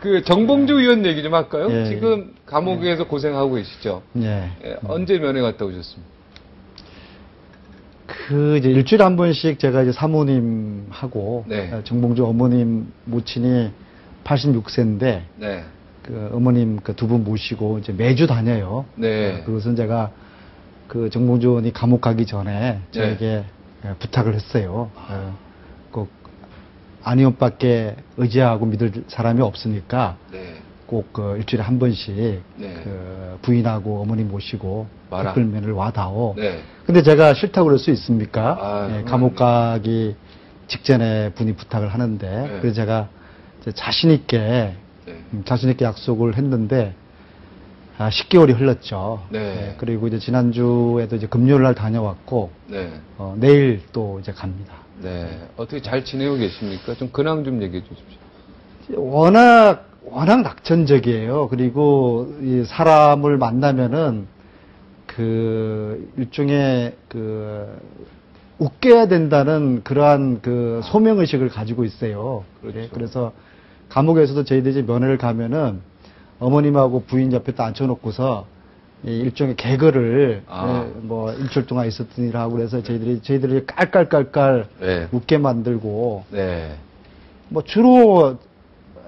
그 정봉주 의원 얘기 좀 할까요? 예, 지금 감옥에서 고생하고 계시죠? 예. 언제 면회 갔다 오셨습니까? 그 이제 일주일에 한 번씩 제가 이제 사모님하고 네. 정봉주 어머님 모친이 86세인데 네. 그 어머님 그 두 분 모시고 이제 매주 다녀요. 네. 그것은 제가 그 정봉주 의원이 감옥 가기 전에 저에게 부탁을 했어요. 꼭 안 의원밖에 의지하고 믿을 사람이 없으니까 네. 꼭 그 일주일에 한 번씩 네. 그 부인하고 어머니 모시고 와라. 특별면을 와다오. 네. 근데 제가 싫다고 그럴 수 있습니까? 아, 감옥 가기 직전에 분이 부탁을 하는데 네. 그래서 제가 이제 자신 있게 약속을 했는데 10개월이 흘렀죠. 네. 그리고 이제 지난주에도 이제 금요일 날 다녀왔고 네. 내일 또 이제 갑니다. 네. 어떻게 잘 지내고 계십니까? 좀 근황 좀 얘기해 주십시오. 워낙 낙천적이에요. 그리고 이 사람을 만나면은 그 일종의 그 웃겨야 된다는 그러한 그 소명의식을 가지고 있어요. 그렇죠. 그래서 감옥에서도 저희들이 이제 면회를 가면은 어머님하고 부인 옆에 딱 앉혀놓고서 이 일종의 개그를 뭐 일주일 동안 있었던 일 하고 그래서 저희들이 깔깔깔깔 네. 웃게 만들고 네. 뭐 주로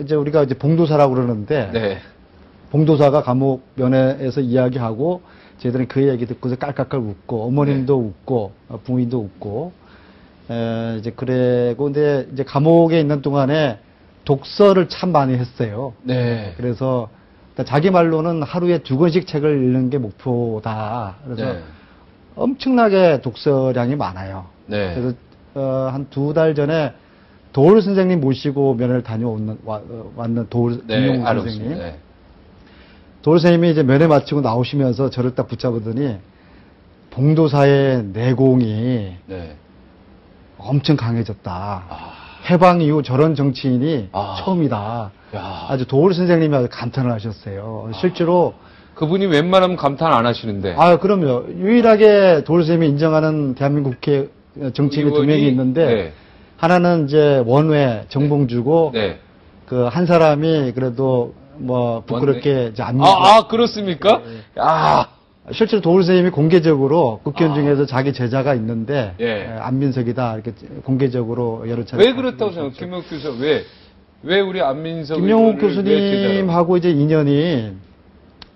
이제 우리가 이제 봉도사라고 그러는데 네. 봉도사가 감옥 면회에서 이야기하고 저희들은 그 얘기 듣고서 깔깔깔 웃고 어머님도 웃고 부인도 웃고 이제 그래고 근데 이제 감옥에 있는 동안에 독서를 참 많이 했어요. 네. 그래서 자기 말로는 하루에 2권씩 책을 읽는 게 목표다. 그래서 네. 엄청나게 독서량이 많아요. 네. 그래서 한 2달 전에 도울 선생님 모시고 면회를 왔는 도울 김용우 선생님. 네. 도울 선생님이 이제 면회 마치고 나오시면서 저를 딱 붙잡으더니 봉도사의 내공이 네. 엄청 강해졌다. 해방 이후 저런 정치인이 처음이다. 야. 아주 도울 선생님이 아주 감탄을 하셨어요. 실제로 그분이 웬만하면 감탄 안 하시는데. 그럼요. 유일하게 도울 선생님이 인정하는 대한민국 국회 정치인이 2명이 있는데 네. 하나는 이제 원외 정봉주고 네. 그 한 사람이 그래도 뭐 부끄럽게 이제 그렇습니까? 실제로 도울 선생님이 공개적으로 국회의원 중에서 자기 제자가 있는데 안민석이다 이렇게 공개적으로 여러 차례 왜 그렇다고 생각해요? 김영욱 교수 왜 우리 안민석 김영욱 교수님하고 이제 인연이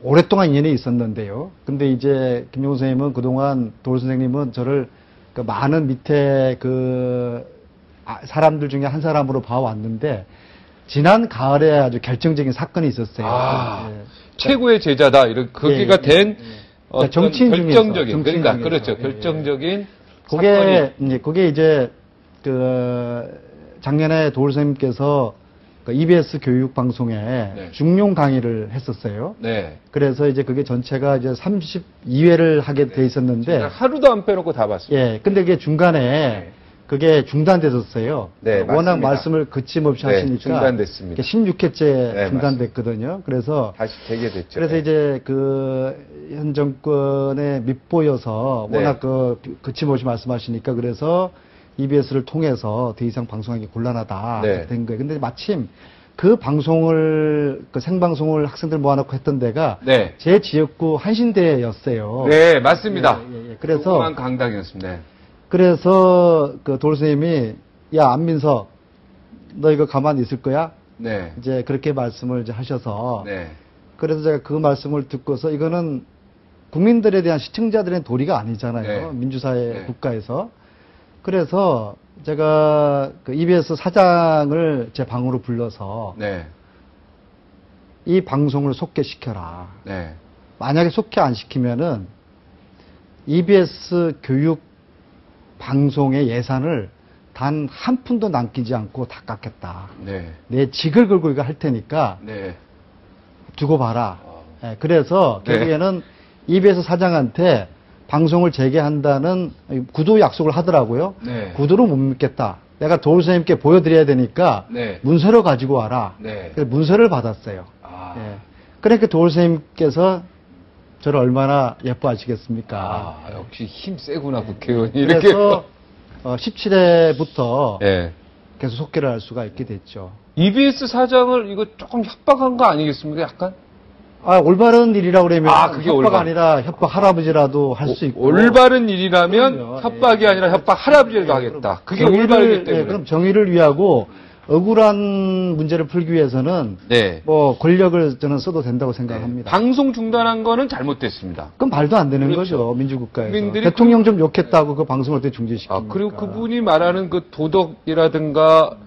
오랫동안 인연이 있었는데요. 근데 이제 김영욱 선생님은 그동안 도울 선생님은 저를 그 많은 밑에 그 사람들 중에 한 사람으로 봐왔는데 지난 가을에 아주 결정적인 사건이 있었어요. 최고의 제자다 이런 그게가 된 정치인 결정적인 중에서, 그렇죠. 결정적인 그게 이제 그 작년에 도울 선생님께서 그 EBS 교육 방송에 중용 강의를 했었어요. 네. 그래서 이제 그게 전체가 이제 32회를 하게 돼 있었는데 하루도 안 빼놓고 다 봤습니다. 근데 그게 중간에 그게 중단됐었어요. 네, 워낙 맞습니다. 말씀을 거침없이 하시니까 중단됐습니다. 16회째 중단됐거든요. 그래서 다시 재개됐죠. 그래서 이제 그 현 정권에 밑보여서 워낙 그 거침없이 말씀하시니까 그래서 EBS를 통해서 더 이상 방송하기 곤란하다 된 거예요. 근데 마침 그 방송을 그 생방송을 학생들 모아놓고 했던 데가 제 지역구 한신대였어요. 네, 맞습니다. 그래서 강당이었습니다. 그래서 그 도울 선생님이 야 안민석 너 이거 가만히 있을 거야? 네. 이제 그렇게 말씀을 이제 하셔서 네. 그래서 제가 그 말씀을 듣고서 이거는 국민들에 대한 시청자들의 도리가 아니잖아요. 민주사회 국가에서. 그래서 제가 그 EBS 사장을 제 방으로 불러서 이 방송을 속개시켜라. 만약에 속개 안 시키면은 EBS 교육 방송의 예산을 단 한 푼도 남기지 않고 다 깎겠다. 내 직을 걸고 이거 할 테니까 두고 봐라. 그래서 결국에는 EBS 사장한테 방송을 재개한다는 구두 약속을 하더라고요. 구두로 못 믿겠다. 내가 도울 선생님께 보여드려야 되니까 문서를 가지고 와라. 그래서 문서를 받았어요. 그러니까 도울 선생님께서 저를 얼마나 예뻐하시겠습니까? 역시 힘 세구나 국회의원이. 그래서 17회부터 계속 속개를 할 수가 있게 됐죠. EBS 사장을 이거 조금 협박한 거 아니겠습니까? 약간? 올바른 일이라고 그러면 그게 협박 아니라 협박 할아버지라도 할 수 있고. 올바른 일이라면 그럼요. 협박이 아니라 협박 할아버지라도 하겠다. 그게 올바르기 때문에. 그럼 정의를 위하고 억울한 문제를 풀기 위해서는 네. 뭐 권력을 저는 써도 된다고 생각합니다. 방송 중단한 거는 잘못됐습니다. 그럼 말도 안 되는 그렇죠. 거죠, 민주국가에서. 국민들이 대통령 좀 욕했다고 그 방송을 어떻게 중지시킵니까? 그리고 그분이 말하는 그 도덕이라든가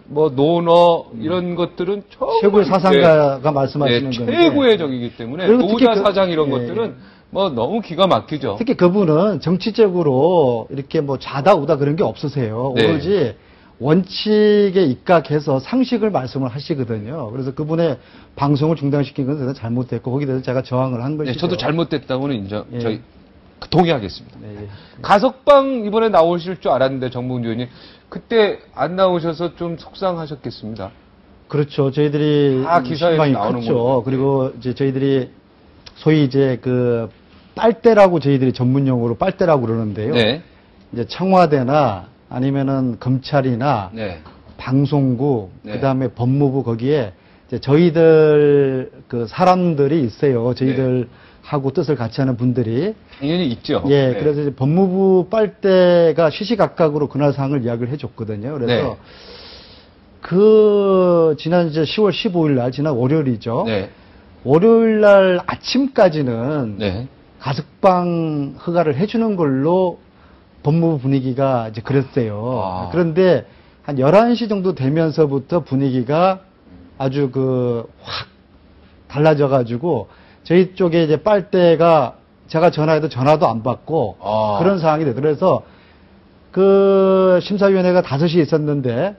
뭐 논어 이런 것들은 정말 최고의 사상가가 말씀하시는 건데. 최고의 적이기 때문에 그리고 특히 노자 사장 이런 예. 것들은 뭐 너무 기가 막히죠. 특히 그분은 정치적으로 이렇게 뭐 좌다 우다 그런 게 없으세요. 네. 오로지 원칙에 입각해서 상식을 말씀을 하시거든요. 그래서 그분의 방송을 중단시킨 건 대단히 잘못됐고 거기에 대해서 제가 저항을 한 것이죠. 네, 저도 잘못됐다고는 예. 저희 동의하겠습니다. 네, 예. 가석방 이번에 나오실 줄 알았는데 정봉주 의원님 그때 안 나오셔서 좀 속상하셨겠습니다. 그렇죠. 저희들이 다 기사에 실망이 나오는 컸죠. 거죠. 그리고 이제 저희들이 소위 이제 그 빨대라고 저희들이 전문용어로 빨대라고 그러는데요. 네. 이제 청와대나 아니면은 검찰이나 네. 방송국, 네. 그다음에 법무부 거기에 이제 저희들 그 사람들이 있어요. 저희들하고 뜻을 같이 하는 분들이. 당연히 있죠. 예, 네. 그래서 이제 법무부 빨대가 시시각각으로 그날 사항을 이야기를 해줬거든요. 그래서 네. 그 지난 이제 10월 15일 날 지난 월요일이죠. 네. 월요일 날 아침까지는 네. 가석방 허가를 해주는 걸로 법무부 분위기가 이제 그랬어요. 그런데 한 11시 정도 되면서부터 분위기가 아주 확 달라져가지고 저희 쪽에 이제 빨대가 제가 전화해도 전화도 안 받고 그런 상황이 되더라고요. 그래서 그 심사위원회가 5시에 있었는데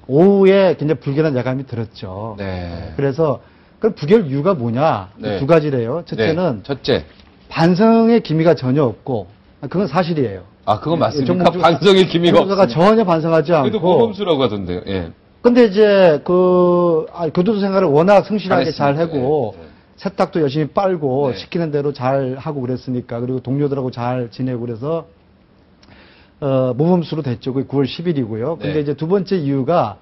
오후에 굉장히 불길한 예감이 들었죠. 네. 그래서 그럼 부결 이유가 뭐냐? 네. 두 가지래요. 첫째는 네. 첫째. 반성의 기미가 전혀 없고 그건 사실이에요. 그건 맞습니까? 반성의 기미가 정부가 전혀 반성하지 않고. 그래도 모범수라고 하던데요. 예. 근데 이제 교도소 생활을 워낙 성실하게 잘 잘했습니다. 하고 예, 예. 세탁도 열심히 빨고 네. 시키는 대로 잘 하고 그랬으니까 그리고 동료들하고 잘 지내고 그래서 모범수로 됐죠. 그게 9월 10일이고요. 근데 네. 이제 두 번째 이유가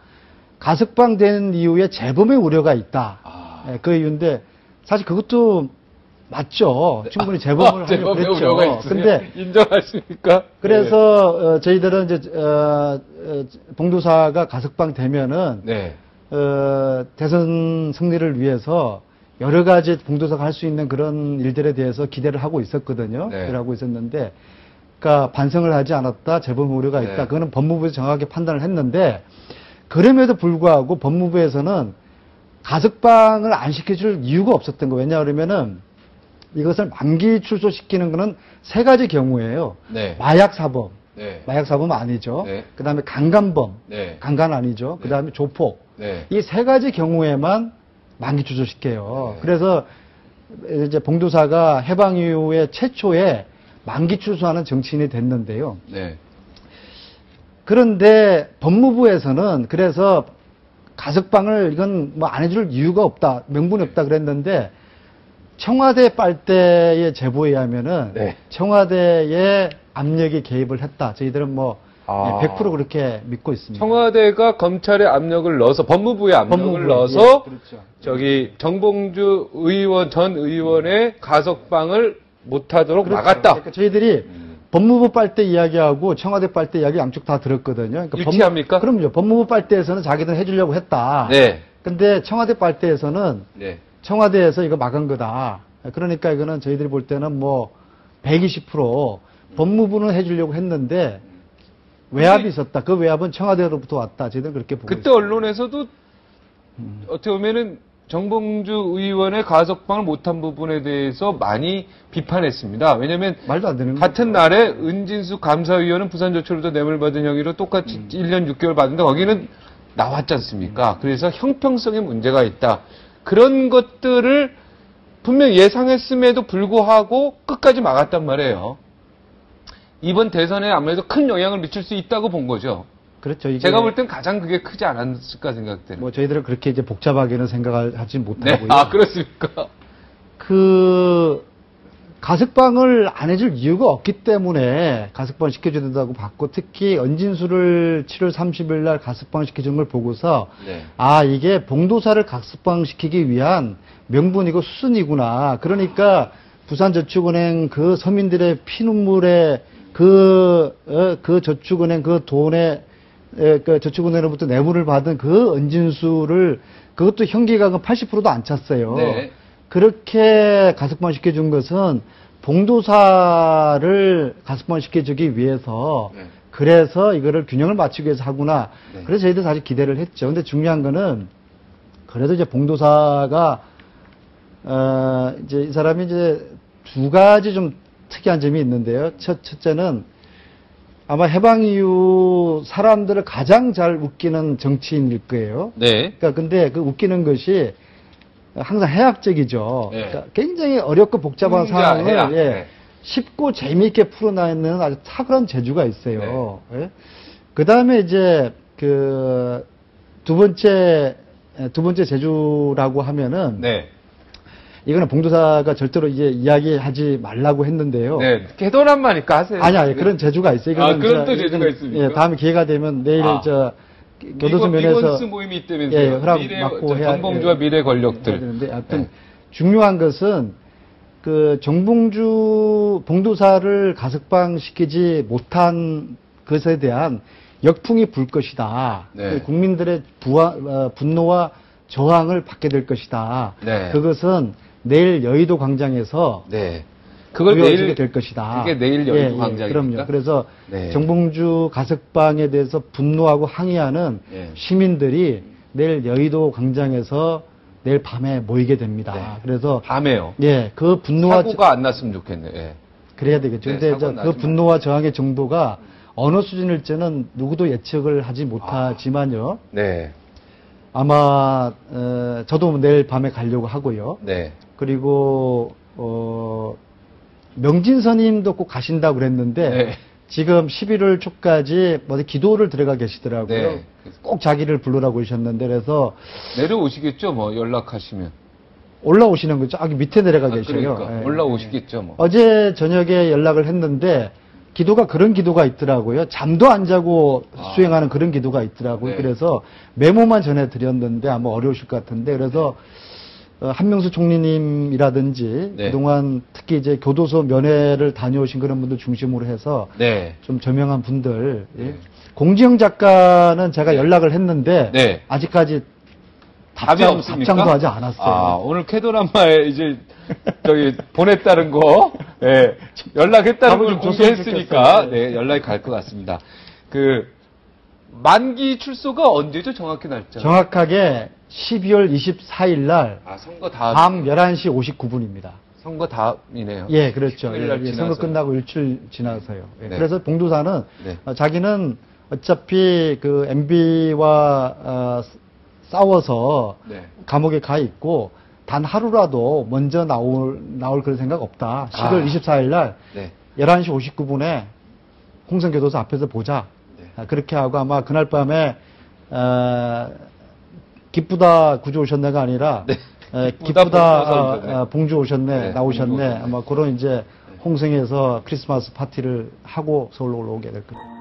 가석방 된 이후에 재범의 우려가 있다. 예, 그 이유인데 사실 그것도 맞죠. 충분히 재범을 하려고 그랬죠. 근데 인정하십니까? 그래서 저희들은 이제 봉도사가 가석방 되면은 네. 대선 승리를 위해서 여러 가지 봉도사가 할 수 있는 그런 일들에 대해서 기대를 하고 있었거든요. 네. 기대를 하고 있었는데, 그러니까 반성을 하지 않았다, 재범 우려가 있다. 네. 그거는 법무부에서 정확하게 판단을 했는데, 그럼에도 불구하고 법무부에서는 가석방을 안 시켜줄 이유가 없었던 거예요. 왜냐하면은 이것을 만기 출소시키는 거는 세 가지 경우예요. 네. 마약 사범, 네. 마약 사범 아니죠. 네. 그 다음에 강간범, 네. 강간 아니죠. 그 다음에 조폭. 네. 이 세 가지 경우에만 만기 출소시켜요. 네. 그래서 이제 봉도사가 해방 이후에 최초에 만기 출소하는 정치인이 됐는데요. 네. 그런데 법무부에서는 그래서 가석방을 이건 뭐 안 해줄 이유가 없다, 명분이 없다 그랬는데 청와대 빨대의 제보에 의하면은 네. 청와대의 압력이 개입을 했다. 저희들은 뭐 100% 그렇게 믿고 있습니다. 청와대가 검찰의 압력을 넣어서 법무부의 압력을 법무부에, 넣어서 예, 그렇죠. 저기 정봉주 의원 전 의원의 가석방을 못하도록 그렇죠. 막았다. 그러니까 저희들이 법무부 빨대 이야기하고 청와대 빨대 이야기 양쪽 다 들었거든요. 그러니까 일치합니까? 그럼요. 법무부 빨대에서는 자기들 해주려고 했다. 네. 근데 청와대 빨대에서는 네. 청와대에서 이거 막은 거다. 그러니까 이거는 저희들이 볼 때는 뭐 120% 법무부는 해주려고 했는데 외압이 있었다. 그 외압은 청와대로부터 왔다. 저희들은 그렇게 보고 그때 있습니다. 언론에서도 어떻게 보면은 정봉주 의원의 가석방을 못한 부분에 대해서 많이 비판했습니다. 왜냐하면 말도 안 되는 같은 날에 은진수 감사위원은 부산저축으로부터 뇌물 받은 혐의로 똑같이 1년 6개월 받는데 거기는 나왔지 않습니까? 그래서 형평성에 문제가 있다. 그런 것들을 분명 예상했음에도 불구하고 끝까지 막았단 말이에요. 이번 대선에 아무래도 큰 영향을 미칠 수 있다고 본 거죠. 그렇죠. 이게 제가 볼 땐 가장 그게 크지 않았을까 생각되는. 뭐 저희들은 그렇게 이제 복잡하게는 생각을 하지 네? 못하고요. 그렇습니까? 가석방을 안 해줄 이유가 없기 때문에 가석방 시켜줘야 된다고 봤고, 특히 은진수를 7월 30일 날 가석방 시켜준 걸 보고서 네. 아, 이게 봉도사를 가석방 시키기 위한 명분이고 수순이구나. 그러니까 부산저축은행 그 서민들의 피눈물에 그 저축은행 그 돈에 그 저축은행으로부터 뇌물을 받은 그 은진수를 그것도 형기각은 80%도 안 찼어요. 네. 그렇게 가석방 시켜준 것은 봉도사를 가석방 시켜주기 위해서 네. 그래서 이거를 균형을 맞추기 위해서 하구나. 네. 그래서 저희도 사실 기대를 했죠. 근데 중요한 거는 그래도 이제 봉도사가 이제 이 사람이 이제 두 가지 좀 특이한 점이 있는데요. 첫째는 아마 해방 이후 사람들을 가장 잘 웃기는 정치인일 거예요. 네. 그러니까 근데 그 웃기는 것이 항상 해학적이죠. 네. 그러니까 굉장히 어렵고 복잡한 상황을 해학. 예, 네. 쉽고 재미있게 풀어내는 아주 탁월한 재주가 있어요. 예? 그 다음에 이제 그 두 번째 재주라고 하면은 네. 이거는 봉도사가 절대로 이제 이야기하지 말라고 했는데요. 네. 개도란마니까 하세요. 아니, 그런 재주가 있어요. 이거는 그런 또 재주가 있습니까? 예, 다음에 기회가 되면 내일 교도소 면에서 미건스 모임이 있다면서요. 예, 허락 받고 해야 정봉주와 미래 권력들. 되는데 하여튼 중요한 것은 그 봉도사를 가석방 시키지 못한 것에 대한 역풍이 불 것이다. 네. 국민들의 분노와 저항을 받게 될 것이다. 네. 그것은 내일 여의도 광장에서 네. 그걸 이루어지게 내일 될 것이다. 그게 내일 여의도 광장입니까? 그럼요. 그래서 네. 정봉주 가석방에 대해서 분노하고 항의하는 네. 시민들이 내일 여의도 광장에서 내일 밤에 모이게 됩니다. 네. 그래서 밤에요. 예, 그 분노와 사고가 안 났으면 좋겠네. 예. 그래야 되겠죠. 네, 근데 사고는 그 나지 분노와 저항의 정도가 어느 수준일지는 누구도 예측을 하지 못하지만요. 네. 아마 저도 내일 밤에 가려고 하고요. 네. 그리고 명진선님도 꼭 가신다고 그랬는데 네. 지금 11월 초까지 어디 기도를 들어가 계시더라고요. 네. 꼭 자기를 부르라고 하셨는데 그래서 내려오시겠죠, 뭐 연락하시면. 올라오시는 거죠. 저기 밑에 내려가 계셔요. 그러니까 예. 올라오시겠죠, 뭐. 어제 저녁에 연락을 했는데 기도가 그런 기도가 있더라고요. 잠도 안 자고 수행하는 그런 기도가 있더라고요. 네. 그래서 메모만 전해드렸는데 아마 어려우실 것 같은데 그래서 한명수 총리님이라든지 네. 그동안 특히 이제 교도소 면회를 다녀오신 그런 분들 중심으로 해서 네. 좀 저명한 분들 공지영 작가는 제가 연락을 했는데 네. 아직까지 답이 없습니까? 답장도 하지 않았어요. 오늘 캐도란마에 이제 보냈다는 거, 예, 연락했다는 답을 걸 좀 줬으면 공개했으니까, 좋겠어요. 네, 연락이 갈 것 같습니다. 만기 출소가 언제죠? 정확히 날짜? 정확하게 12월 24일 날 선거 다음. 밤 11시 59분입니다. 선거 다음이네요. 예, 그렇죠. 10일 날 예, 지나서. 선거 끝나고 일주일 지나서요. 예, 네. 그래서 봉도사는 네. 자기는 어차피 그 MB와 싸워서 네. 감옥에 가 있고 단 하루라도 먼저 나올 그런 생각 없다. 10월 24일 날 네. 11시 59분에 홍성교도소 앞에서 보자. 네. 그렇게 하고 아마 그날 밤에 기쁘다 구주 오셨네가 아니라 네. 기쁘다 봉주 오셨네 네, 나오셨네 봉주 오셨네. 아마 그런 이제 홍성에서 크리스마스 파티를 하고 서울로 올라오게 될 겁니다.